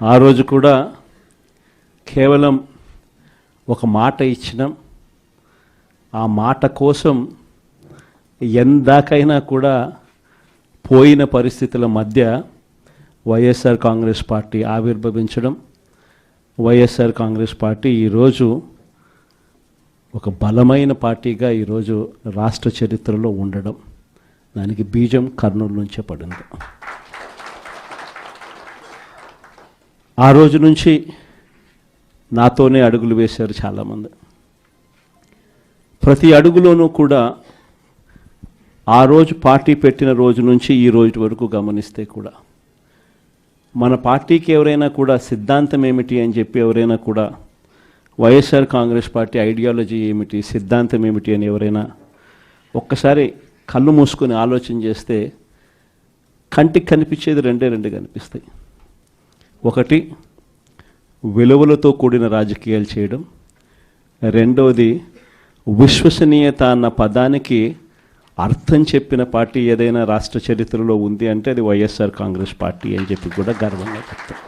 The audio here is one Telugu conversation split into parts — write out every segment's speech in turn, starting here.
ఆ రోజు కూడా కేవలం ఒక మాట ఇచ్చినాం. ఆ మాట కోసం ఎందాకైనా కూడా పోయిన పరిస్థితుల మధ్య వైఎస్ఆర్ కాంగ్రెస్ పార్టీ ఆవిర్భవించడం, వైఎస్ఆర్ కాంగ్రెస్ పార్టీ ఈరోజు ఒక బలమైన పార్టీగా ఈరోజు రాష్ట్ర చరిత్రలో ఉండడం, దానికి బీజం కర్నూలు నుంచే పడింది. ఆ రోజు నుంచి నాతోనే అడుగులు వేశారు చాలామంది. ప్రతి అడుగులోనూ కూడా ఆ రోజు పార్టీ పెట్టిన రోజు నుంచి ఈ రోజు వరకు గమనిస్తే కూడా మన పార్టీకి ఎవరైనా కూడా సిద్ధాంతం ఏమిటి అని చెప్పి ఎవరైనా కూడా వైఎస్ఆర్ కాంగ్రెస్ పార్టీ ఐడియాలజీ ఏమిటి, సిద్ధాంతం ఏమిటి అని ఎవరైనా ఒక్కసారి కళ్ళు మూసుకొని ఆలోచన చేస్తే కంటికి కనిపించేది రెండు కనిపిస్తాయి. ఒకటి, విలువలతో కూడిన రాజకీయాలు చేయడం. రెండవది, విశ్వసనీయత అన్న పదానికి అర్థం చెప్పిన పార్టీ ఏదైనా రాష్ట్ర చరిత్రలో ఉంది అంటే అది వైఎస్ఆర్ కాంగ్రెస్ పార్టీ అని చెప్పి కూడా గర్వంగా చెప్తాం.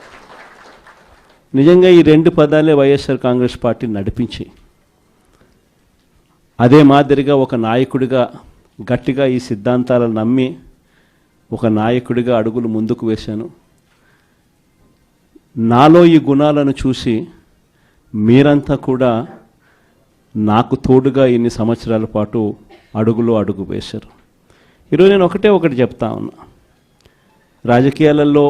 నిజంగా ఈ రెండు పదాలే వైఎస్ఆర్ కాంగ్రెస్ పార్టీ నడిపించి, అదే మాదిరిగా ఒక నాయకుడిగా గట్టిగా ఈ సిద్ధాంతాలను నమ్మి ఒక నాయకుడిగా అడుగులు ముందుకు వేశాను. నాలో ఈ గుణాలను చూసి మీరంతా కూడా నాకు తోడుగా ఇన్ని సంవత్సరాల పాటు అడుగు వేశారు. ఈరోజు నేను ఒకటి చెప్తా ఉన్నా, రాజకీయాలలో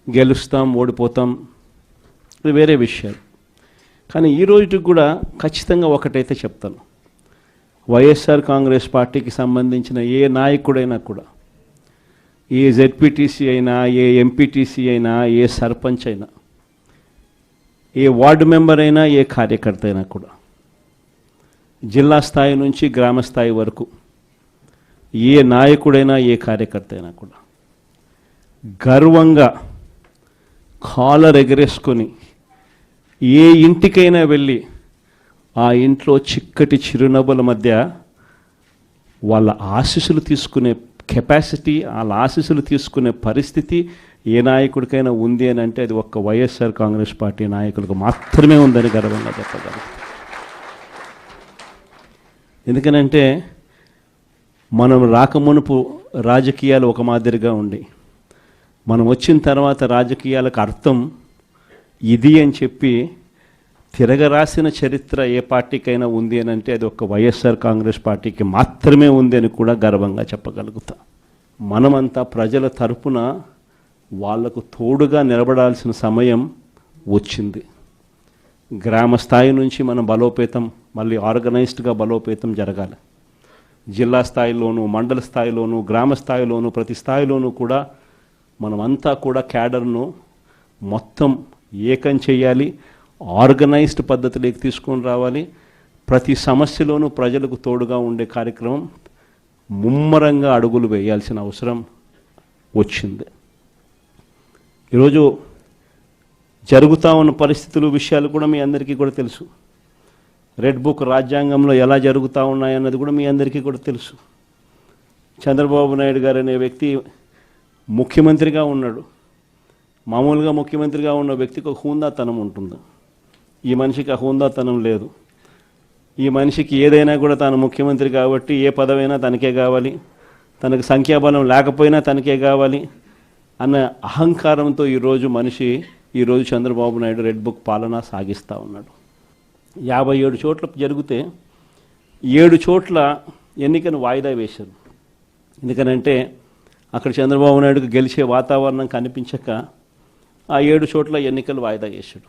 గెలుస్తాం ఓడిపోతాం ఇది వేరే విషయాలు. కానీ ఈ రోజుకి కూడా ఖచ్చితంగా ఒకటైతే చెప్తాను, వైఎస్ఆర్ కాంగ్రెస్ పార్టీకి సంబంధించిన ఏ నాయకుడైనా కూడా, ఏ జెడ్పీటీసీ అయినా, ఏ ఎంపీటీసీ అయినా, ఏ సర్పంచ్ అయినా, ఏ వార్డు మెంబర్ అయినా, ఏ కార్యకర్త అయినా కూడా, జిల్లా స్థాయి నుంచి గ్రామ స్థాయి వరకు ఏ నాయకుడైనా, ఏ కార్యకర్త అయినా కూడా గర్వంగా కాలర్ ఎగరేసుకొని ఏ ఇంటికైనా వెళ్ళి ఆ ఇంట్లో చిక్కటి చిరునవ్వుల మధ్య వాళ్ళ ఆశీస్సులు తీసుకునే కెపాసిటీ, వాళ్ళ ఆశీస్సులు తీసుకునే పరిస్థితి ఏ నాయకుడికైనా ఉంది అని అంటే అది ఒక్క వైఎస్ఆర్ కాంగ్రెస్ పార్టీ నాయకులకు మాత్రమే ఉందని గర్వంగా చెప్పగలం. ఎందుకనంటే మనం రాకమునుపు రాజకీయాలు ఒక మాదిరిగా ఉండి, మనం వచ్చిన తర్వాత రాజకీయాలకు అర్థం ఇది అని చెప్పి తిరగరాసిన చరిత్ర ఏ పార్టీకైనా ఉంది అని అంటే అది ఒక వైఎస్ఆర్ కాంగ్రెస్ పార్టీకి మాత్రమే ఉంది అని కూడా గర్వంగా చెప్పగలుగుతా. మనమంతా ప్రజల తరపున వాళ్లకు తోడుగా నిలబడాల్సిన సమయం వచ్చింది. గ్రామ స్థాయి నుంచి మనం బలోపేతం, మళ్ళీ ఆర్గనైజ్డ్గా బలోపేతం జరగాలి. జిల్లా స్థాయిలోనూ, మండల స్థాయిలోనూ, గ్రామ స్థాయిలోనూ, ప్రతి స్థాయిలోనూ కూడా మనమంతా కూడా క్యాడర్ను మొత్తం ఏకం చేయాలి, ఆర్గనైజ్డ్ పద్ధతిలోకి తీసుకొని రావాలి. ప్రతి సమస్యలోనూ ప్రజలకు తోడుగా ఉండే కార్యక్రమం ముమ్మరంగా అడుగులు వేయాల్సిన అవసరం వచ్చింది. ఈరోజు జరుగుతూ ఉన్న పరిస్థితులు, విషయాలు కూడా మీ అందరికీ కూడా తెలుసు. రెడ్ బుక్ రాజ్యాంగంలో ఎలా జరుగుతూ ఉన్నాయన్నది కూడా మీ అందరికీ కూడా తెలుసు. చంద్రబాబు నాయుడు గారు అనే వ్యక్తి ముఖ్యమంత్రిగా ఉన్నాడు. మామూలుగా ముఖ్యమంత్రిగా ఉన్న వ్యక్తికి ఒక హుందాతనం ఉంటుంది. ఈ మనిషికి ఆ హుందాతనం లేదు. ఈ మనిషికి ఏదైనా కూడా తాను ముఖ్యమంత్రి కాబట్టి ఏ పదవైనా తనకే కావాలి, తనకు సంఖ్యాబలం లేకపోయినా తనకే కావాలి అన్న అహంకారంతో ఈరోజు చంద్రబాబు నాయుడు రెడ్ బుక్ పాలన సాగిస్తూ ఉన్నాడు. 57 చోట్ల జరిగితే 7 చోట్ల ఎన్నికను వాయిదా వేశారు. ఎందుకనంటే అక్కడ చంద్రబాబు నాయుడుకు గెలిచే వాతావరణం కనిపించక ఆ 7 చోట్ల ఎన్నికలు వాయిదా చేశాడు.